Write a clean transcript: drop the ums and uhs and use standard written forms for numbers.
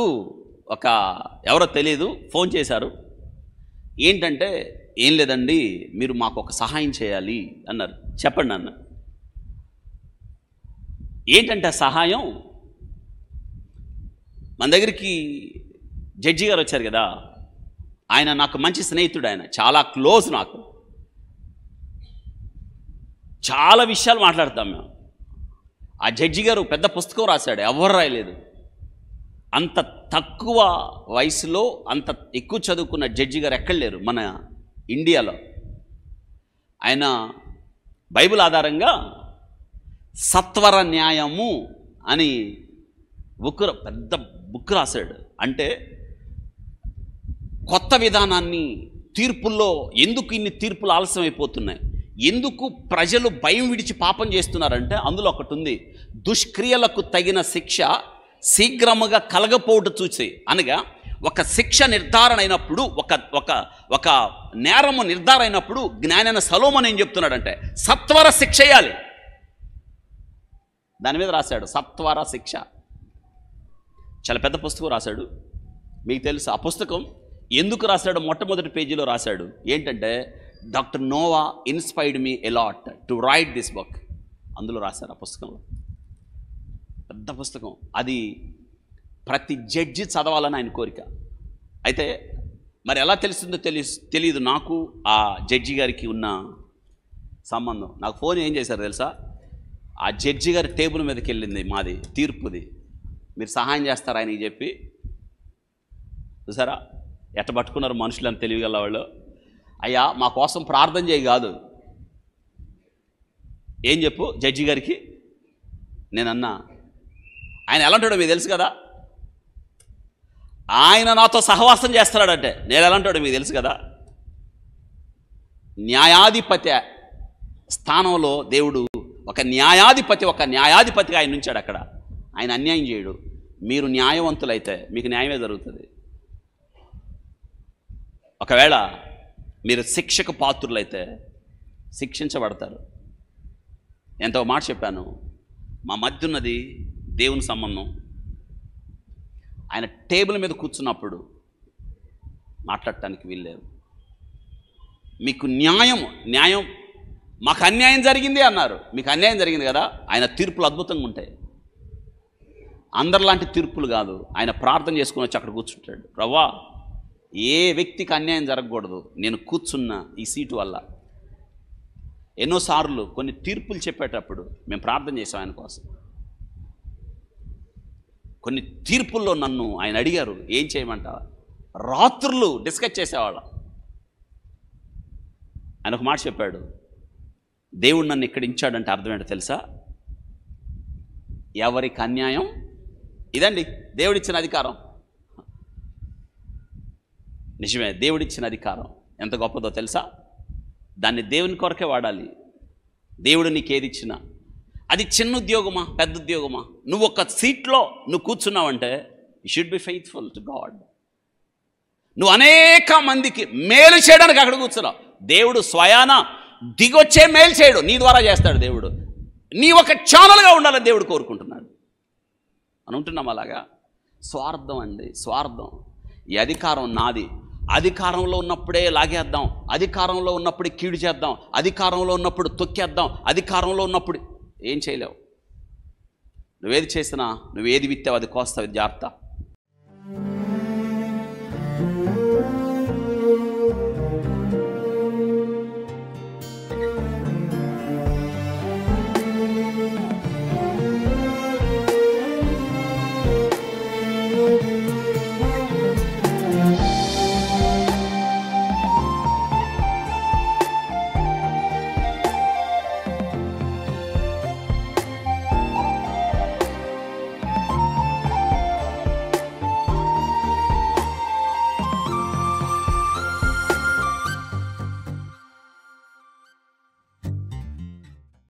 నాకు ఒక ఎవరో తెలియదు ఫోన్ చేశారు. ఏంటంటే, ఏం లేదండి, మీరు మాకు ఒక సహాయం చేయాలి అన్నారు. చెప్పండి అన్న. ఏంటంటే ఆ సహాయం, మన దగ్గరికి జడ్జి గారు వచ్చారు కదా, ఆయన నాకు మంచి స్నేహితుడు, ఆయన చాలా క్లోజ్, నాకు చాలా విషయాలు మాట్లాడతాం మేము. ఆ జడ్జి గారు పెద్ద పుస్తకం రాశాడు, ఎవరు రాయలేదు. అంత తక్కువ వయసులో అంత ఎక్కువ చదువుకున్న జడ్జి గారు ఎక్కడ లేరు మన ఇండియాలో. ఆయన బైబిల్ ఆధారంగా సత్వర న్యాయము అని పెద్ద బుక్ రాశాడు. అంటే కొత్త విధానాన్ని, తీర్పుల్లో ఎందుకు ఇన్ని తీర్పులు ఆలస్యం అయిపోతున్నాయి, ఎందుకు ప్రజలు భయం విడిచి పాపం చేస్తున్నారంటే అందులో ఒకటి ఉంది, దుష్క్రియలకు తగిన శిక్ష శీఘ్రముగా కలగపోవడం చూసి. అనగా ఒక శిక్ష నిర్ధారణ అయినప్పుడు, ఒక నేరము నిర్ధారణ అయినప్పుడు జ్ఞానైన సొలొమోను ఏం చెప్తున్నాడంటే సత్వర శిక్ష వేయాలి. దాని మీద రాశాడు సత్వర శిక్ష. చాలా పెద్ద పుస్తకం రాశాడు. మీకు తెలుసు ఆ పుస్తకం ఎందుకు రాశాడు? మొట్టమొదటి పేజీలో రాశాడు ఏంటంటే, doctor Nova inspired me a lot to write this book. అందులో రాశారు ఆ పుస్తకంలో. పెద్ద పుస్తకం అది, ప్రతి జడ్జి చదవాలని ఆయన కోరిక. అయితే మరి ఎలా తెలుస్తుందో తెలియదు నాకు ఆ జడ్జి గారికి ఉన్న సంబంధం. నాకు ఫోన్ ఏం చేశారు తెలుసా? ఆ జడ్జి గారి టేబుల్ మీదకి వెళ్ళింది మాది తీర్పుది. మీరు సహాయం చేస్తారా ఆయనకి చెప్పి. చూసారా ఎట్ట పట్టుకున్నారు మనుషులని, తెలివిగల వాళ్ళు. అయ్యా మా కోసం ప్రార్థన చేయి కాదు, ఏం చెప్పు జడ్జి గారికి. నేనన్నా, ఆయన ఎలాంటాడో మీకు తెలుసు కదా, ఆయన నాతో సహవాసం చేస్తున్నాడంటే నేను ఎలాంటాడో మీకు తెలుసు కదా. న్యాయాధిపతి స్థానంలో దేవుడు ఒక న్యాయాధిపతిగా ఆయన ఉంచాడు అక్కడ. ఆయన అన్యాయం చేయడు. మీరు న్యాయవంతులైతే మీకు న్యాయమే జరుగుతుంది. ఒకవేళ మీరు శిక్షకు పాత్రులైతే శిక్షించబడతారు. ఎంతో మాట చెప్పాను, మా మధ్య ఉన్నది దేవుని సంబంధం. ఆయన టేబుల్ మీద కూర్చున్నప్పుడు మాట్లాడటానికి వీల్లేదు. మీకు న్యాయం మాకు అన్యాయం జరిగింది అన్నారు. మీకు అన్యాయం జరిగింది కదా, ఆయన తీర్పులు అద్భుతంగా ఉంటాయి. అందరిలాంటి తీర్పులు కాదు. ఆయన ప్రార్థన చేసుకుని వచ్చి అక్కడ కూర్చుంటాడు. ప్రభువా, ఏ వ్యక్తికి అన్యాయం జరగకూడదు, నేను కూర్చున్న ఈ సీటు వల్ల. ఎన్నోసార్లు కొన్ని తీర్పులు చెప్పేటప్పుడు మేము ప్రార్థన చేసాం ఆయన కోసం. కొన్ని తీర్పుల్లో నన్ను ఆయన అడిగారు, ఏం చేయమంటావా? రాత్రులు డిస్కస్ చేసేవాళ్ళం. ఆయన ఒక మాట చెప్పాడు, దేవుడు నన్ను ఇక్కడ ఇచ్చాడంటే అర్థం ఏంటో తెలుసా? ఎవరికి అన్యాయం, ఇదండి దేవుడిచ్చిన అధికారం. నిజమే, దేవుడిచ్చిన అధికారం ఎంత గొప్పదో తెలుసా? దాన్ని దేవుని కొరకే వాడాలి. దేవుడు నీకు ఏది ఇచ్చినా, అది చిన్న ఉద్యోగమా పెద్ద ఉద్యోగమా, నువ్వు ఒక సీట్లో నువ్వు కూర్చున్నావంటే you should be faithful to God. నువ్వు అనేక మందికి మేలు చేయడానికి అక్కడ కూర్చున్నావు. దేవుడు స్వయాన దిగొచ్చే మేలు చేయడు, నీ ద్వారా చేస్తాడు దేవుడు. నీ ఒక ఛానల్గా ఉండాలని దేవుడు కోరుకుంటున్నాడు. అని ఉంటున్నాం అలాగా. స్వార్థం అండి, స్వార్థం. ఈ అధికారం నాది, అధికారంలో ఉన్నప్పుడే లాగేద్దాం, అధికారంలో ఉన్నప్పుడే కీడు చేద్దాం, అధికారంలో ఉన్నప్పుడు తొక్కేద్దాం, అధికారంలో ఉన్నప్పుడు ఏం చేయలేవు. నువ్వేది చేసినా, నువ్వేది విత్తావు అది కోస్తావు. జాగ్రత్త.